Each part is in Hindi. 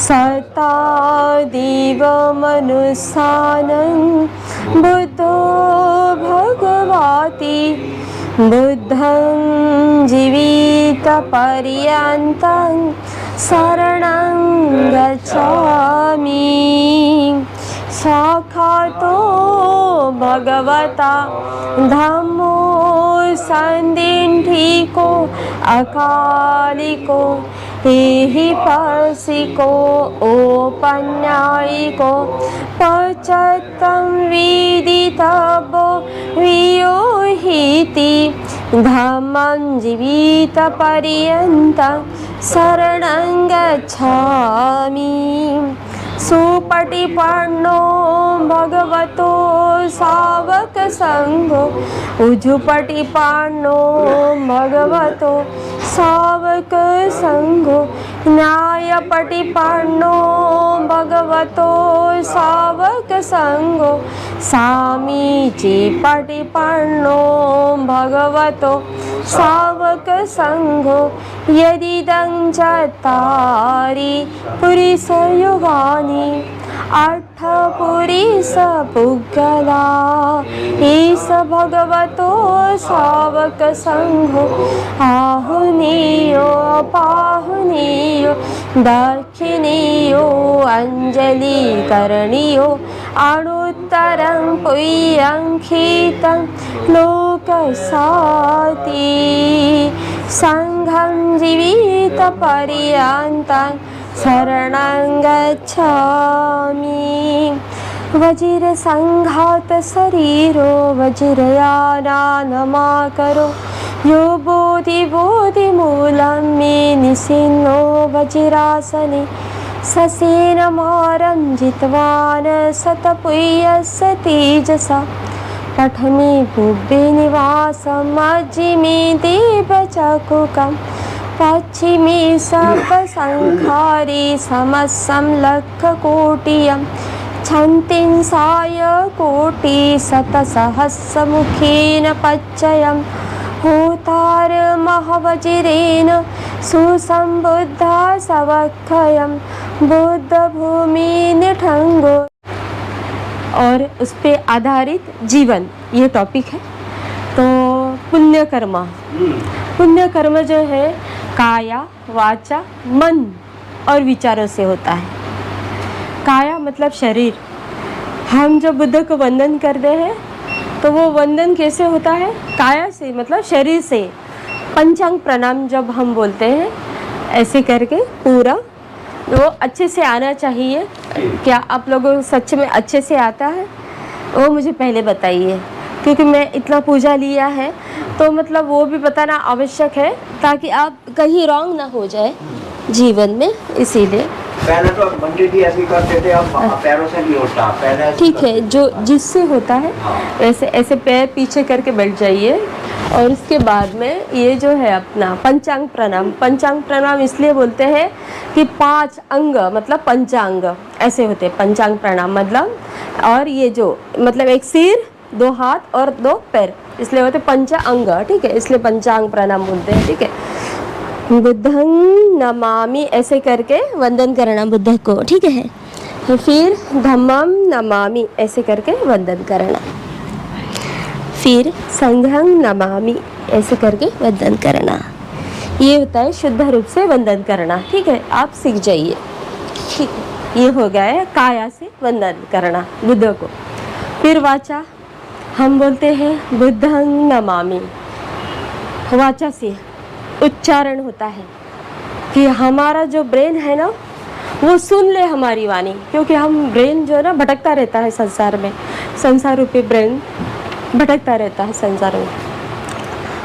सता देवमनुष्यानं बुद्धो भगवति बुद्धं जीवितपर्यन्तं शरणं गच्छामि। साक्षातो भगवता धम्मो संदिष्टिको अकालिको एहिपसिको औपन्यायिको पश्चात्तं विदितव्यो वियोहिति धम्मं जीवितपर्यन्तं शरणं गच्छामि। सुपटिपन्नो भगवतो सावकसंघो उजुपटिपन्नो भगवतो सावकसंघो न्यायपटिपन्नो भगवतो सावकसंघो सामीचीपटिपन्नो भगवतो सावकसंघो यदिदं चत्वारि पुरुषयुगानि अट्ठपुरुषपुद्गला ईश भगवतो सावकसंघो आहुनीयो पाहुनीयो दक्षिणीयो अंजलिकरणीयो अनुत्तरं पुय्यंखितं लोकसाति संघं जीवितपर्यन्तं शरणं गच्छामि। वज्रसंघात शरीरो वज्रयानानमाकरो यो बोधिमूलं मे निसिन्नो वज्रासने ससेनमारं जित्वान् शतपुयस्य तेजसा पठमे भुवे निवासम् अजिमे देवचकुकम् पश्चिमे सर्पसंहारे समस्तं लक्षकोटियं छन्तिं सायकोटिशतसहस्रमुखेन पच्चयं होतारमहावज्रेण सुसंबुद्धा सवक्षयं बुद्धभूमि निठंगो। और उस पे आधारित जीवन ये टॉपिक है। तो पुण्य कर्म जो है काया वाचा मन और विचारों से होता है। काया मतलब शरीर। हम जब बुद्ध को वंदन करते हैं तो वो वंदन कैसे होता है? काया से मतलब शरीर से। पंचांग प्रणाम जब हम बोलते हैं ऐसे करके पूरा वो अच्छे से आना चाहिए। क्या आप लोगों को सच में अच्छे से आता है? वो मुझे पहले बताइए, क्योंकि मैं इतना पूजा लिया है तो मतलब वो भी बताना आवश्यक है ताकि आप कहीं रॉन्ग ना हो जाए जीवन में। इसीलिए पहले तो बंटी जी ऐसे करते थे, अब पैरों से नहीं होता। पहले ठीक है, जो जिससे होता है ऐसे ऐसे पैर पीछे करके बैठ जाइए। और उसके बाद में ये जो है अपना पंचांग प्रणाम इसलिए बोलते हैं कि 5 अंग मतलब पंचांग ऐसे होते हैं। पंचांग प्रणाम मतलब, और ये जो मतलब एक सिर, 2 हाथ और 2 पैर, इसलिए होते पंचांग। ठीक है, इसलिए पंचांग प्रणाम बोलते हैं। ठीक है, बुद्धं नमामि ऐसे करके वंदन करना बुद्ध को। ठीक है, तो फिर धम्मं नमामि ऐसे करके वंदन करना, फिर संघं नमामि ऐसे करके वंदन करना। ये होता है शुद्ध रूप से वंदन करना। ठीक है, आप सीख जाइए। ठीक है, ये हो गया है काया से वंदन करना बुद्ध को। फिर वाचा हम बोलते हैं बुद्धं नमामि। वाचा से उच्चारण होता है कि हमारा जो ब्रेन है ना वो सुन ले हमारी वाणी, क्योंकि हम ब्रेन जो है ना भटकता रहता है संसार में। संसार रूपी ब्रेन भटकता रहता है संसार में।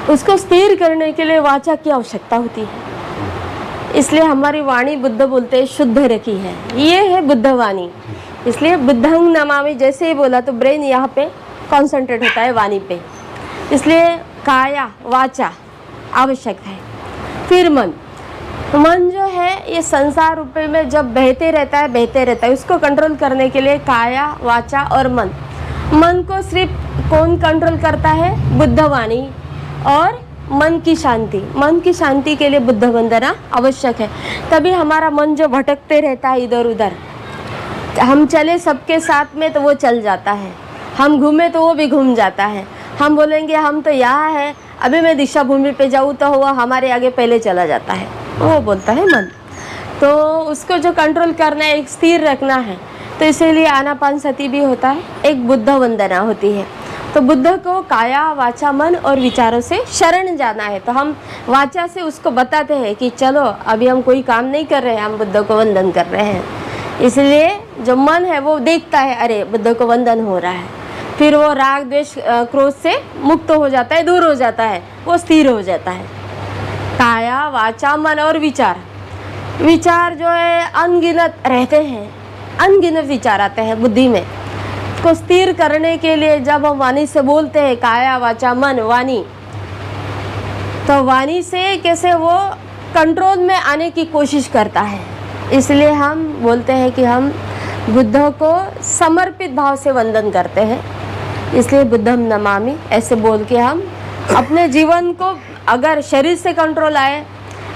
उसको स्थिर करने के लिए वाचा की आवश्यकता होती है। इसलिए हमारी वाणी बुद्ध बोलते हैं शुद्ध रखी है। ये है बुद्ध वाणी। इसलिए बुद्धं नमामि जैसे ही बोला तो ब्रेन यहाँ पे कॉन्सेंट्रेट होता है वाणी पे। इसलिए काया वाचा आवश्यक है। फिर मन जो है ये संसार रूप में जब बहते रहता है उसको कंट्रोल करने के लिए काया वाचा और मन को सिर्फ कौन कंट्रोल करता है? बुद्ध वाणी और मन की शांति के लिए बुद्ध वंदना आवश्यक है। तभी हमारा मन जो भटकते रहता है इधर उधर, हम चले सबके साथ में तो वो चल जाता है, हम घूमे तो वो भी घूम जाता है। हम बोलेंगे हम तो यहाँ है, अभी मैं दिशा भूमि पे जाऊँ तो वो हमारे आगे पहले चला जाता है, वो बोलता है मन। तो उसको जो कंट्रोल करना है, एक स्थिर रखना है, तो इसीलिए आनापानसति भी होता है, एक बुद्ध वंदना होती है। तो बुद्ध को काया वाचा मन और विचारों से शरण जाना है। तो हम वाचा से उसको बताते हैं कि चलो अभी हम कोई काम नहीं कर रहे हैं, हम बुद्ध को वंदन कर रहे हैं। इसलिए जो मन है वो देखता है अरे बुद्ध को वंदन हो रहा है, फिर वो राग द्वेष क्रोध से मुक्त हो जाता है, दूर हो जाता है, वो स्थिर हो जाता है। काया वाचा मन और विचार जो है अनगिनत रहते हैं, अनगिनत विचार आते हैं बुद्धि में। को स्थिर करने के लिए जब हम वाणी से बोलते हैं काया वाचा मन वाणी, तो वाणी से कैसे वो कंट्रोल में आने की कोशिश करता है। इसलिए हम बोलते हैं कि हम बुद्ध को समर्पित भाव से वंदन करते हैं। इसलिए बुद्धम नमामि ऐसे बोल के हम अपने जीवन को, अगर शरीर से कंट्रोल आए,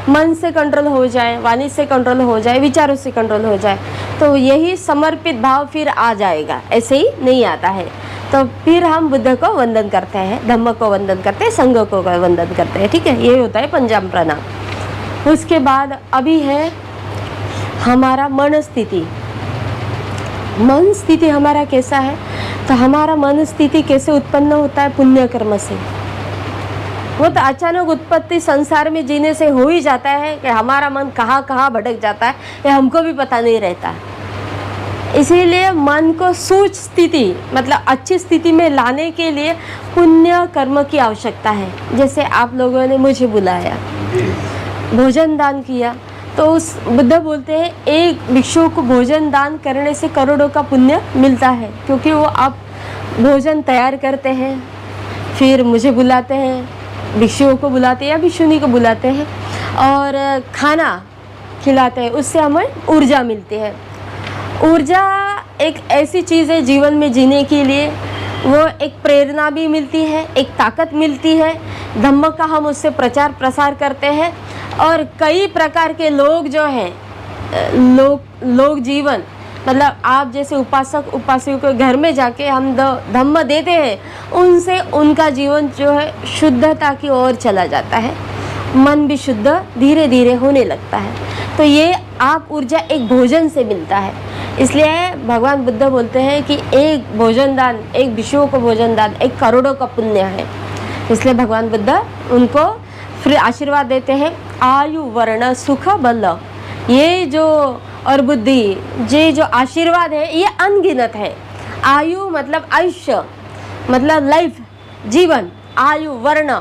मन से कंट्रोल हो जाए, वाणी से कंट्रोल हो जाए, विचारों से कंट्रोल हो जाए, तो यही समर्पित भाव फिर आ जाएगा। ऐसे ही नहीं आता है तो फिर हम बुद्ध को वंदन करते हैं, धम्म को वंदन करते हैं, संघ को वंदन करते हैं। ठीक है, ये होता है पंचांग प्रणाम। उसके बाद अभी है हमारा मन स्थिति। मन स्थिति हमारा कैसा है, तो हमारा मन स्थिति कैसे उत्पन्न होता है, पुण्य कर्म से। वो तो अचानक उत्पत्ति संसार में जीने से हो ही जाता है कि हमारा मन कहाँ कहाँ भटक जाता है, ये हमको भी पता नहीं रहता। इसीलिए मन को सूच स्थिति मतलब अच्छी स्थिति में लाने के लिए पुण्य कर्म की आवश्यकता है। जैसे आप लोगों ने मुझे बुलाया, भोजन दान किया, तो उस बुद्ध बोलते हैं एक भिक्षु को भोजन दान करने से करोड़ों का पुण्य मिलता है, क्योंकि वो आप भोजन तैयार करते हैं, फिर मुझे बुलाते हैं, भिक्षुओं को बुलाते हैं या भिक्षुनी को बुलाते हैं और खाना खिलाते हैं, उससे हमें ऊर्जा मिलती है। ऊर्जा एक ऐसी चीज़ है जीवन में जीने के लिए, वो एक प्रेरणा भी मिलती है, एक ताकत मिलती है। धम्म का हम उससे प्रचार प्रसार करते हैं और कई प्रकार के लोग जो हैं, लोग जीवन मतलब आप जैसे उपासक उपासियों के घर में जाके हम धम्म देते हैं, उनसे उनका जीवन जो है शुद्धता की ओर चला जाता है, मन भी शुद्ध धीरे धीरे होने लगता है। तो ये आप ऊर्जा एक भोजन से मिलता है। इसलिए भगवान बुद्ध बोलते हैं कि एक भोजन दान, एक भिक्षुओं को भोजन दान 1 करोड़ों का पुण्य है। इसलिए भगवान बुद्ध उनको फिर आशीर्वाद देते हैं, आयु वर्ण सुख बल, ये जो और बुद्धि, ये जो आशीर्वाद है ये अनगिनत है। आयु मतलब आयुष्य मतलब लाइफ, जीवन। आयु वर्ण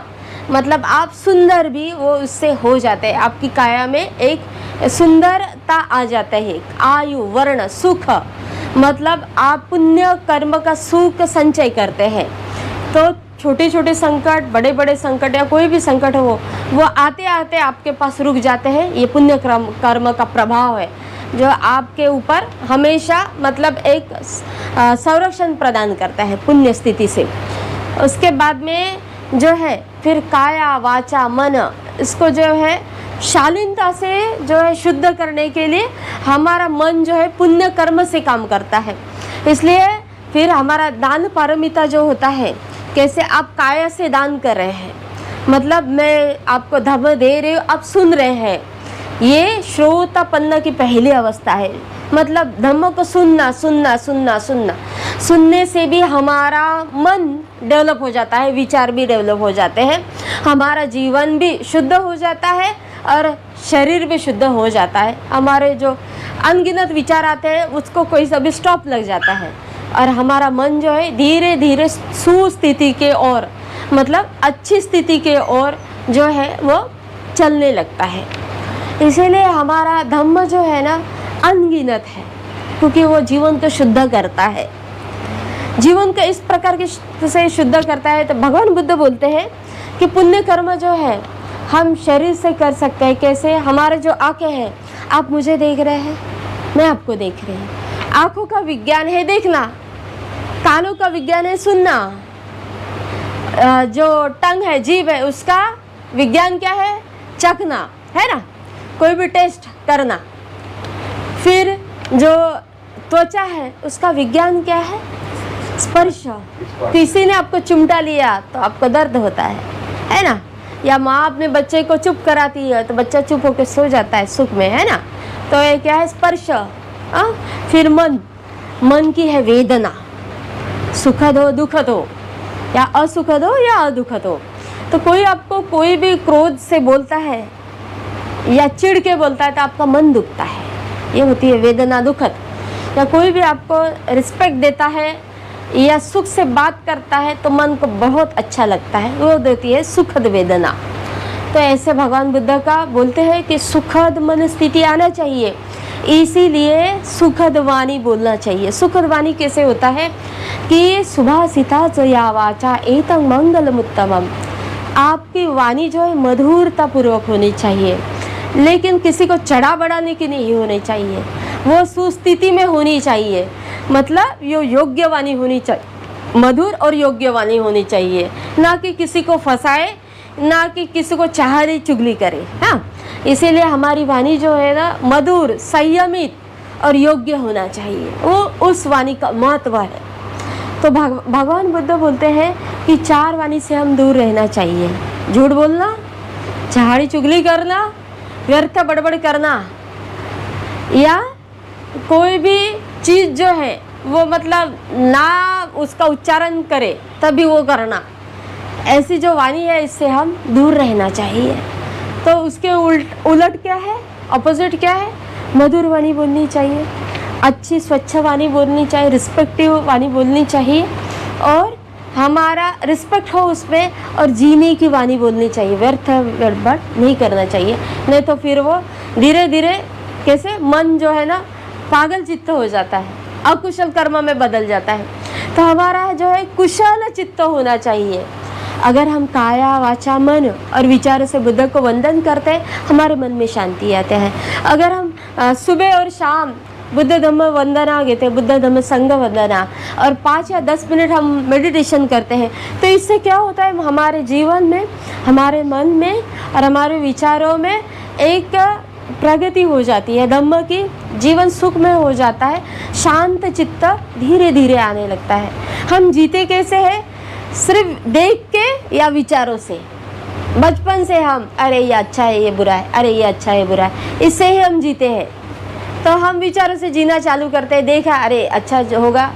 मतलब आप सुंदर भी वो उससे हो जाते हैं, आपकी काया में एक सुंदरता आ जाता है। आयु वर्ण सुख मतलब आप पुण्य कर्म का सुख संचय करते हैं। तो छोटे छोटे संकट, बड़े बड़े संकट या कोई भी संकट हो, वो आते आते आपके पास रुक जाते हैं। ये पुण्य कर्म का प्रभाव है जो आपके ऊपर हमेशा मतलब एक संरक्षण प्रदान करता है पुण्य स्थिति से। उसके बाद में जो है फिर काया वाचा मन, इसको जो है शालीनता से जो है शुद्ध करने के लिए हमारा मन जो है पुण्य कर्म से काम करता है। इसलिए फिर हमारा दान पारमिता जो होता है, कैसे आप काया से दान कर रहे हैं, मतलब मैं आपको धम्म दे रही हूँ, आप सुन रहे हैं, ये श्रोतापन्न की पहली अवस्था है। मतलब धम्म को सुनना सुनना सुनना सुनना, सुनने से भी हमारा मन डेवलप हो जाता है, विचार भी डेवलप हो जाते हैं, हमारा जीवन भी शुद्ध हो जाता है और शरीर भी शुद्ध हो जाता है। हमारे जो अनगिनत विचार आते हैं उसको कोई सा भी स्टॉप लग जाता है और हमारा मन जो है धीरे धीरे सुस्थिति के ओर मतलब अच्छी स्थिति के ओर जो है वो चलने लगता है। इसीलिए हमारा धम्म जो है ना अनगिनत है, क्योंकि वो जीवन को शुद्ध करता है, जीवन को इस प्रकार के से शुद्ध करता है। तो भगवान बुद्ध बोलते हैं कि पुण्य कर्म जो है हम शरीर से कर सकते हैं। कैसे? हमारे जो आंखें हैं, आप मुझे देख रहे हैं, मैं आपको देख रही हूँ, आंखों का विज्ञान है देखना, कानों का विज्ञान है सुनना, जो टंग है जीभ है उसका विज्ञान क्या है? चखना, है ना, कोई भी टेस्ट करना। फिर जो त्वचा है उसका विज्ञान क्या है? स्पर्श। किसी ने आपको चिमटा लिया तो आपको दर्द होता है ना, या माँ अपने बच्चे को चुप कराती है तो बच्चा चुप होकर सो जाता है सुख में, है ना। तो ये क्या है? स्पर्श। फिर मन की है वेदना, सुखद हो दुखद हो, या असुखद हो या अदुखद हो। तो कोई आपको कोई भी क्रोध से बोलता है या चिढ़ के बोलता है तो आपका मन दुखता है, ये होती है वेदना दुखद। या कोई भी आपको रिस्पेक्ट देता है या सुख से बात करता है तो मन को बहुत अच्छा लगता है, वो देती है सुखद वेदना। तो ऐसे भगवान बुद्ध का बोलते हैं कि सुखद मन स्थिति आना चाहिए, इसीलिए सुखद वाणी बोलना चाहिए। सुखद वाणी कैसे होता है कि सुभाषिता जया वाचा एतं मंगलमुत्तमम, आपकी वाणी जो है मधुरता पूर्वक होनी चाहिए, लेकिन किसी को चढ़ा बढ़ाने की नहीं होनी चाहिए, वो सुस्थिति में होनी चाहिए। मतलब ये योग्य वाणी होनी चाहिए, मधुर और योग्य वाणी होनी चाहिए, ना कि किसी को फंसाए, ना कि किसी को चाहरी चुगली करे। हाँ, इसीलिए हमारी वाणी जो है ना मधुर, संयमित और योग्य होना चाहिए, वो उस वाणी का महत्व है। तो भगवान बुद्ध बोलते हैं कि 4 वाणी से हम दूर रहना चाहिए। झूठ बोलना, चाहरी चुगली करना, व्यर्थ बड़बड़ करना, या कोई भी चीज़ जो है वो मतलब ना उसका उच्चारण करे तभी वो करना, ऐसी जो वाणी है इससे हम दूर रहना चाहिए। तो उसके उलट क्या है? अपोजिट क्या है? मधुर वाणी बोलनी चाहिए, अच्छी स्वच्छ वाणी बोलनी चाहिए, रिस्पेक्टिव वाणी बोलनी चाहिए, और हमारा रिस्पेक्ट हो उसमें, और जीने की वाणी बोलनी चाहिए, व्यर्थ गड़बड़ नहीं करना चाहिए। नहीं तो फिर वो धीरे धीरे कैसे मन जो है ना पागल चित्त हो जाता है, अकुशल कर्म में बदल जाता है। तो हमारा जो है कुशल चित्त होना चाहिए। अगर हम काया वाचा मन और विचारों से बुद्ध को वंदन करते हैं, हमारे मन में शांति आते हैं। अगर हम सुबह और शाम बुद्ध धम्म वंदना कहते हैं, बुद्ध धम्म संघ वंदना, और 5 या 10 मिनट हम मेडिटेशन करते हैं, तो इससे क्या होता है? हमारे जीवन में, हमारे मन में और हमारे विचारों में एक प्रगति हो जाती है, धम्म की, जीवन सुख में हो जाता है, शांत चित्त धीरे धीरे आने लगता है। हम जीते कैसे हैं? सिर्फ देख के या विचारों से। बचपन से हम अरे ये अच्छा है, ये बुरा है, अरे ये अच्छा है, ये बुरा है, इससे ही हम जीते हैं। तो हम विचारों से जीना चालू करते हैं, देखा अरे अच्छा जो होगा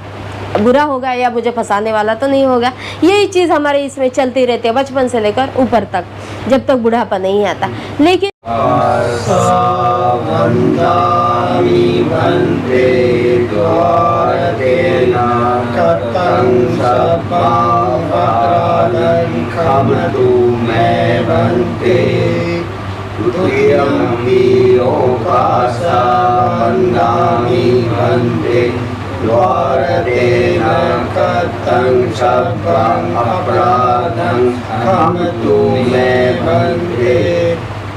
बुरा होगा, या मुझे फंसाने वाला तो नहीं होगा। यही चीज़ हमारे इसमें चलती रहती है बचपन से लेकर ऊपर तक, जब तक बुढ़ापा नहीं आता। लेकिन द्वारदेन कतं शब्दं अपराधं खमतु मे बन्धे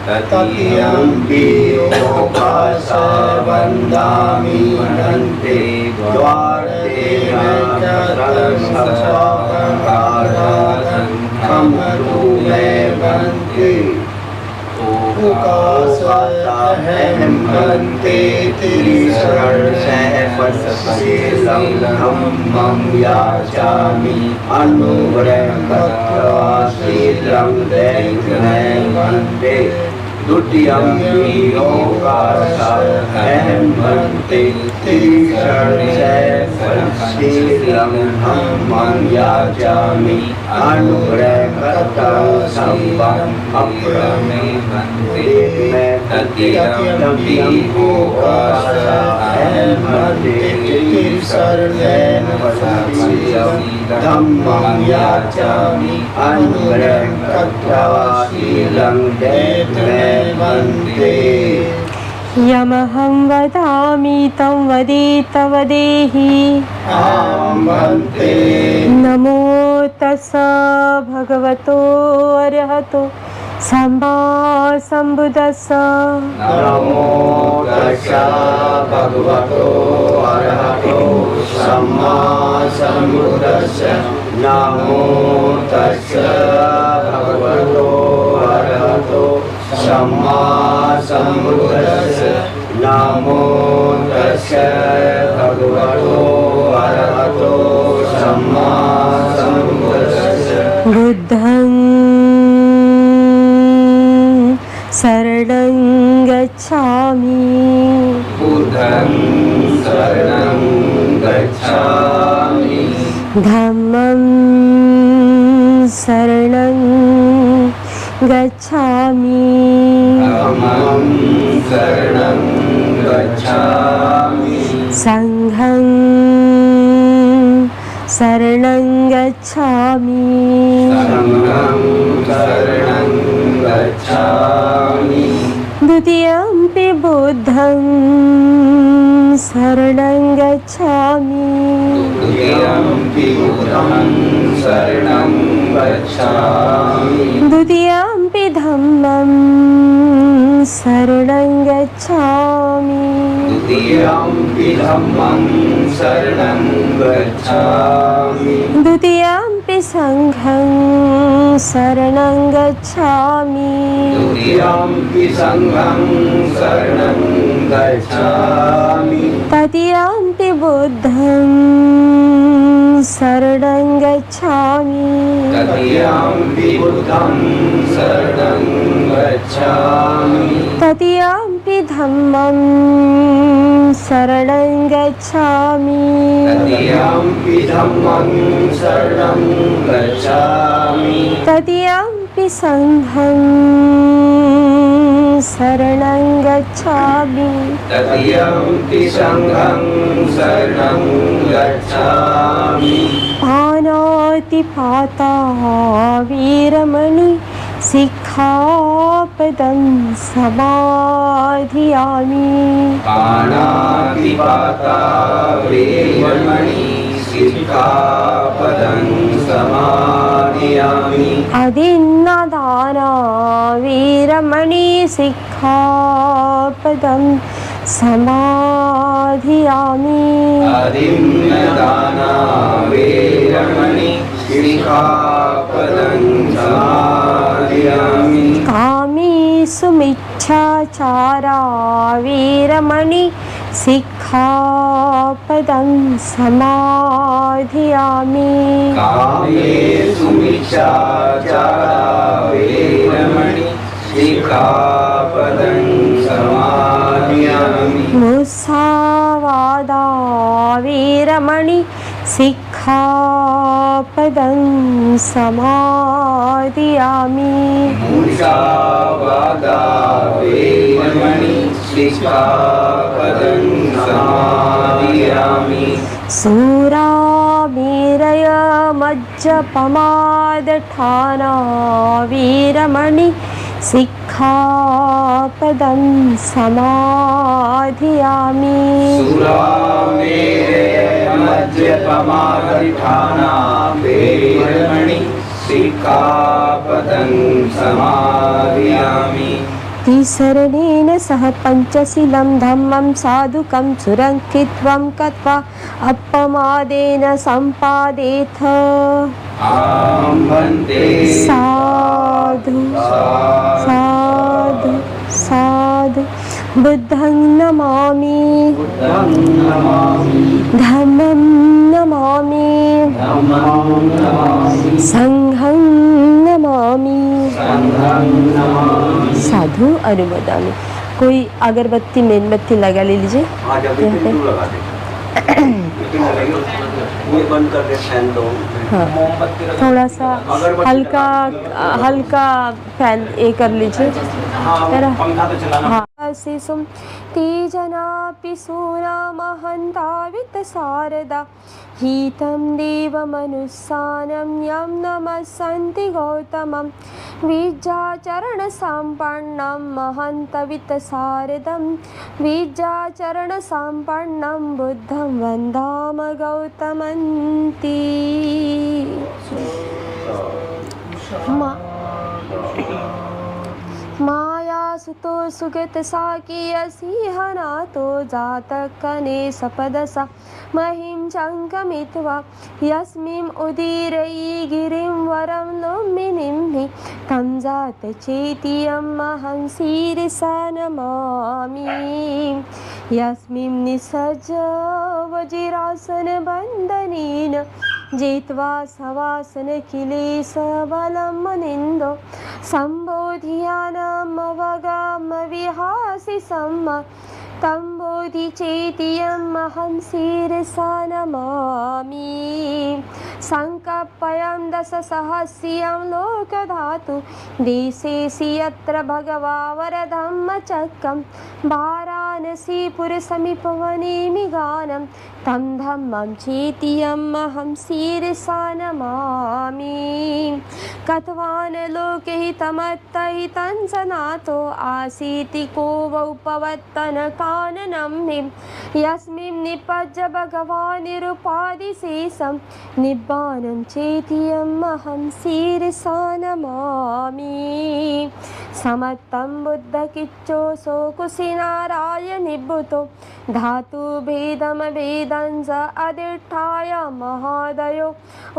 तत्यम्पि लोकासा वन्दामि वन्दन्ते द्वारदेन कतं शब्दं अपराधं खमतु मे बन्धे उकासहं बन्ते त्रिशरणं सहस्रशीलं धम्मं याचामि अनुव्रतत्वा शीलं दैवं वन्दे द्वितीयं योगासहं बन्ते त्रिशरणं सहस्रशीलं धम्मं याचामि अनुव्रतत्वा शीलं अप्रमे धम्मं याचामि अनुव्रतत्वा शीलं दैवं वन्दे यमहं वदामि तं वदेत वदेहि नमो तस्स भगवतो अरहतो सम्मा सम्बुद्धस्स नमो तस्स भगवतो अरहतो सम्मा सम्बुद्धस्स नमो तस्स भगवतो सम्मा सम्बुद्धस्य नमो तस्य भगवतो अरहतो सम्मा सम्बुद्धस्य बुद्धं शरणं गच्छामि बुद्धं शरणं गच्छामि धम्मं शरणं गच्छामि धम्मं शरणं गच्छामि संघं शरणं गच्छामि संघं शरणं गच्छामि द्वितीयंपि बुद्धं शरणं गच्छामि द्वितीयंपि बुद्धं शरणं गच्छामि द्वितीयंपि धम्मं शरणं गच्छामि द्वितीयंपि धम्मं शरणं गच्छामि द्वितीयंपि संघं शरणं गच्छामि द्वितीयंपि संघं शरणं गच्छामि तृतीयंपि बुद्धं शरणं गच्छामि तृतीयंपि बुद्धं शरणं गच्छामि तृतीयंपि धम्मं शरणं गच्छामि तृतीयंपि धम्मं शरणं गच्छामि तृतीयंपि संघं शरणं गच्छामि तृतीयंपि संघं शरणं गच्छामि पानातिपाता वीरमणि सिक्खापदं समाधियामि पाणातिपाता वेरमणि सिक्खापदं समाधियामि अदिन्नदाना वीरमणि सिक्खापदं समाधियामि अदिन्नदाना वेरमणि सिक्खापदं समाधियामि कामेषु मिच्छाचारा वीरमणि सिक्खापदं समाधियामि कामेषु मिच्छाचारा वेरमणि सिक्खापदं समाधियामि मुसावादा वीरमणि सिक्खापदं समाधियामि मुसावादा वेरमणि सिक्खापदं समाधियामि सूरामीरय मज्जपमादठाना वीरमणि सिक्खापदं समाधियामि सुरामेरय मज्जपमादठाना वेरमणि सिक्खापदं समाधियामि तिसरणेन सह पञ्चशीलं धम्मं साधुकं सुरक्षित्वं कृत्वा अपमादेन सम्पादेथ वन्दे साधु साधु साधु बुद्धं नमामि बुद्धं नमामि धम्मं नमामि धम्मं नमामि संघं नमामि संघं नमामि साधु अनुमोदामि। कोई अगरबत्ती मेणबत्ती लगा ले लीजिए हाँ जब भी यहाँ पे। बिल्कुल लगा दे लेकिन लगाइए ये बंद कर दे फैन दो हाँ थोड़ा सा हल्का हल्का फैन ये कर लीजिए तेरा पंखा तो चलाना हाँ शिशुं तीजनापि सूरामहन्तावित शारदा हीतं देवमनुस्सानं यं नमस्सन्ति गौतमं विद्याचरणसम्पन्नं महन्तवित्तशारदं विद्याचरणसम्पन्नं बुद्धं वन्दाम गौतमन्ति माया सुतो सुगत साकीय सिंहनाथो जातकने सपदसा महिं चङ्कमित्वा यस्मिन् उदीरयि गिरिं वरं लुम्बिनीं तं जातचेतियमहं शिरसा नमामि। यस्मिन् निसज्ज वज्रासनबन्धनेन जित्वा सवासनकिलेशबलं मुनिन्दो सम्बोध्यानमवगामविहासि सम्मा तं बोधिचेतियमहं शिरसा नमामि। सङ्कल्पयं दशसहस्रियं लोकधातु देशेऽसि यत्र भगवावरधम्मचक्रं वाराणसीपुरसमीपवनेमि गानं तं धम्मं चेतियमहं शिरसा नमामि। कथवान् लोकहितमत्तहितं सनातो आसीति को वौपवत्तनकाननं हिं यस्मिन् निपज्य भगवान् निरुपाधिशेषं निब्बानं चेतियमहं शिरसा नमामि। समत्तं बुद्धकिच्चोऽसौ कुशिनारायणनिर्भूतो धातुभेदमभेदं च अधिष्ठाय महादयो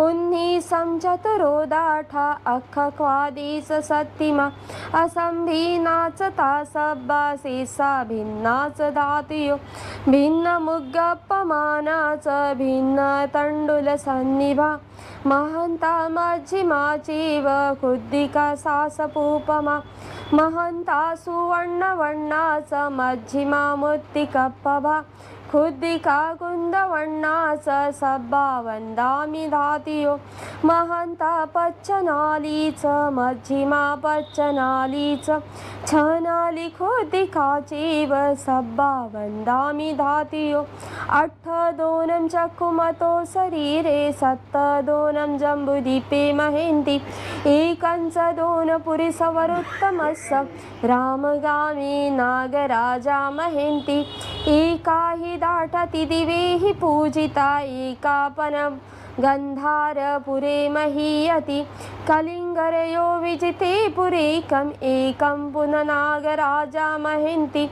उन्नीसं चतुरोदाठा अक्खक्वादेश सत्तिमा असंभिन्ना च तासब्बा शेषा भिन्ना च धातुयो भिन्नमुग्गपमाना च भिन्नतण्डुलसन्निभा महन्ता मध्यमा चैव खुद्दिका सासपूपमा महन्ता सुवर्णवर्णा च मध्यमा मुत्तिकपभा खुद्दिका कुन्दवर्णा च सब्बा वन्दामि धातुयो महन्ता पच्चनाली च मध्यमा पच्चनाली च छनाली खुद्दिका चैव सब्बा वन्दामि धातुयो अट्ठदोनं चकुमतो शरीरे सप्तदोनं जम्बुदीपे महेन्ति एकं च दोनपुरीशवरोत्तमस्य रामगामी नागराजा महेन्ति एका हि दाटति दिवे हि पूजिता एकापनं गन्धारपुरे महीयति कलिङ्गरयो विजिते पुरेकम् एकं पुनः नागराजा महेन्ति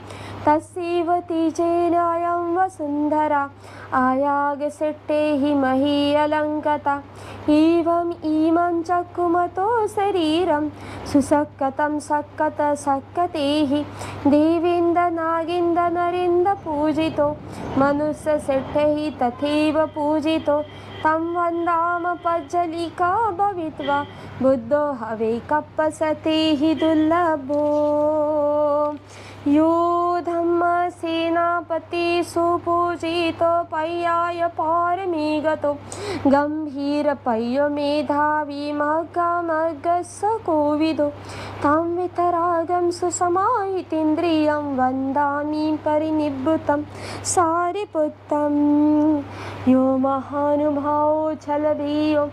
तस्यैव तेजेन अयं वसुन्धरा आयागसिट्टे हि मही अलङ्कता एवम् इमं चकुमतो शरीरं सुसक्कतं सक्कते हि देवेन्द्र नागेन्द्र नरेन्द्र पूजितो मनुष्यसिट्टे हि तथैव पूजितो तं वन्दाम पज्जलिका भवित्वा बुद्धो हवे कप्पसते हि दुर्लभो। यो धम्मसेनापति सुपूजितो पय्याय पारमीगतो गम्भीरपय्यो मेधावी मग्गमग्गस्य कोविदो तं वितरागं सुसमाहितेन्द्रियं वन्दामि परिनिभृतं सारिपुत्तं। यो महानुभावो छलभीयो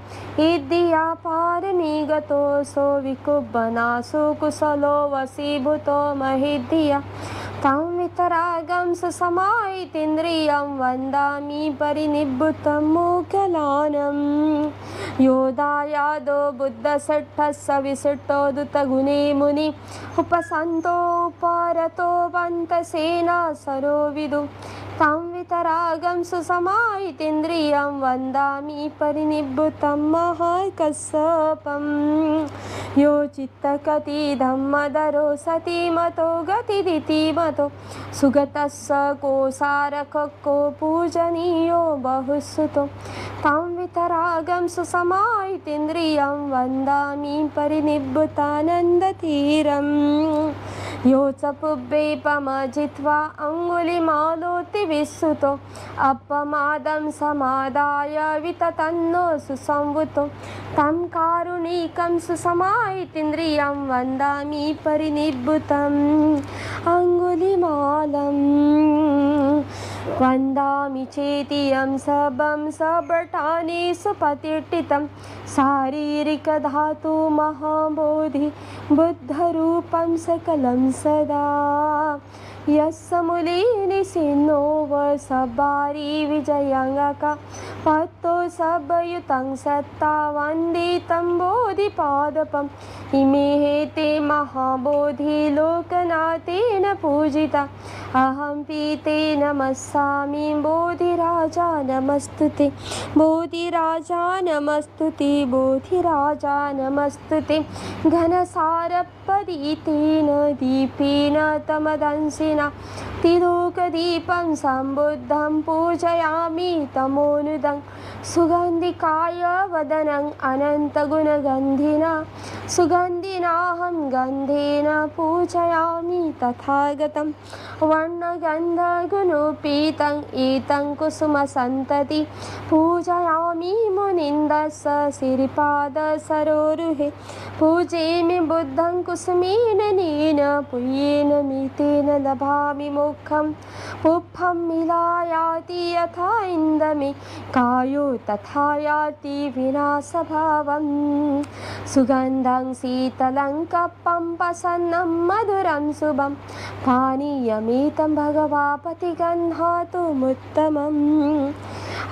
इद्या पारमीगतो सो विकुब्बनासु कुशलो वशीभूतो महेद्धिया तं वितरागं सुसमाहितेन्द्रियं वन्दामि परिनिभृतं मोघलानं। यो दायादो बुद्धसिद्धस्य विशिष्टो दुतगुणे मुनि उपसन्तो उपरतो वन्तसेना सरो विदु तं वितरागं सुसमाहितेन्द्रियं वन्दामि परिनिभृतं महाकश्यपम्। यो चित्तकति धम्मधरो सतीमतो गतिदितिमतो सुगतस्य कोसारको पूजनीयो बहुसुतो तं वितरागं सुसमाहितेन्द्रियं वन्दामि परिनिभृतानन्दतीरम्। यो च पुब्बेपमजित्वा अङ्गुलिमालोति विश्रुतो अपमादं समादाय विततन्नो सुसंवृतो तं कारुणिकं सुसमाहितेन्द्रियं वन्दामि परिनिभृतम् अङ्गुलिमालम्। वन्दामि चेतियं सबं सभटानि सुपतिष्ठितं शारीरिकधातु महाबोधि बुद्धरूपं सकलं सदा। यस्समुलीनि सिन्नो वर्षबारी विजयंगका पत्तो सबयुतं सत्ता वन्दितं बोधिपादपम् इमे हेते महाबोधि लोकनाथेन पूजिता अहं पीते नमस्सामि बोधिराजा नमस्तुते बोधिराजा नमस्तुते बोधिराजा नमस्तुते घनसारपदीतेन दीपेन तमदंसिना तिलोकदीपं सम्बुद्धं पूजयामि तमोनुदं सुगन्धिकाय वदनं अनन्तगुणगन्धिना सुगन्धिनाहं गन्धेन पूजयामि तथागतं वर्णगन्धगुणोपेतं एतं कुसुमसन्तति पूजयामि मुनिन्दस्य सिरिपादसरोरुहे पूजयामि बुद्धं कुसुमेन नेन पुय्येन मितेन लभामि मोक्षं पुप्पं मिलायाति यथा इन्दमे कायो तथा याति विनाशभावं सुगन्धं शीतलं कप्पं प्रसन्नं मधुरं शुभं पानीयमेतं भगवापतिगन्धातुमुत्तमम्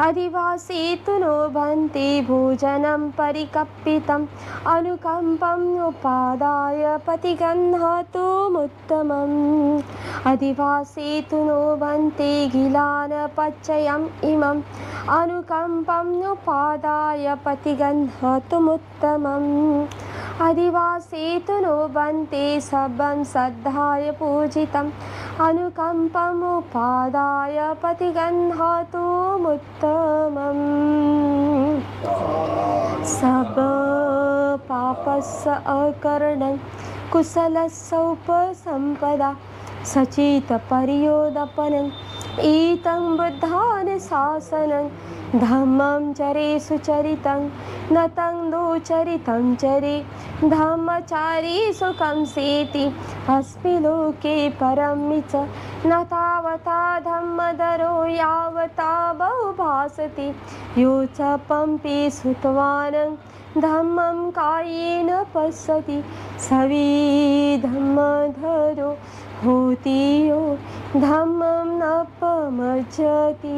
अधिवासेतु नो भन्ते भोजनं परिकल्पितम् अनुकम्पम् उपादाय पतिगन्धातुमुत्तमम् अधिवासेतु नो भन्ते गिलानपच्चयम् इमम् अनुकम्पम् उपादाय पतिगन्धातुमुत्तमम् अधिवासेतु नो भन्ते सब्बं श्रद्धाय पूजितम् अनुकम्पम् उपादाय पतिगन्धातुमुत्तमम् सब पापस्य अकरणं कुशलस्य उपसम्पदा सचितपर्योदपनं एतं बुद्धानुशासनं धम्मं चरे सुचरितं न तं दोचरितं चरे धम्मचारी सुखं सेति अस्मि लोके परं च न तावता धम्मदरो यावता बहुभासते यो च पम्पे सुतवानं धम्मं कायेन पश्यति सवि धम्मधरो होति यो धम्मं न पमज्जति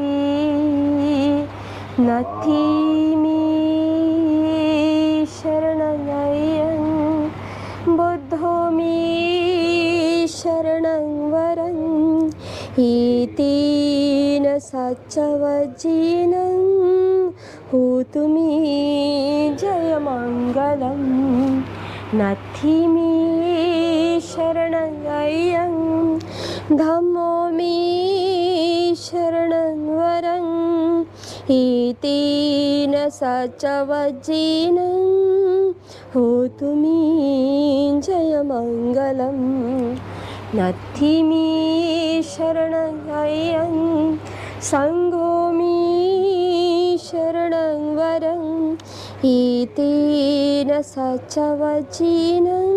नथिमि शरणं बुद्धो मे शरणं वरं एतेन सच्चवज्जीनं होतु मे जयमङ्गलं नथिमि शरणं धम्मो मे शरणं वरं एतेन सच्चवज्जीनं होतु मे जयमङ्गलं नथिमि शरणं सङ्घो मे शरणं वरं एतेन सच्चवज्जीनं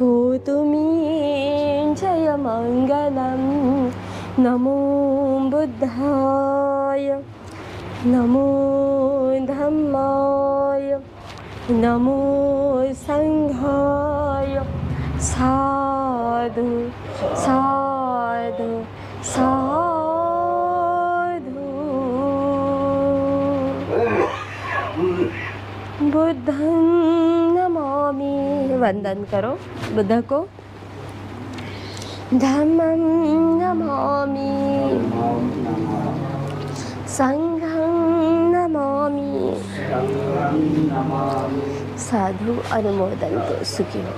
होतु मे जयमङ्गलं नमो बुद्धाय नमो धम्माय नमो संघाय साधु साधु साधु बुद्धं नमामि वंदन करो बुद्ध को धम्मं नमामि संघं नमामि साधु अनुमोदन्तु सुखिनो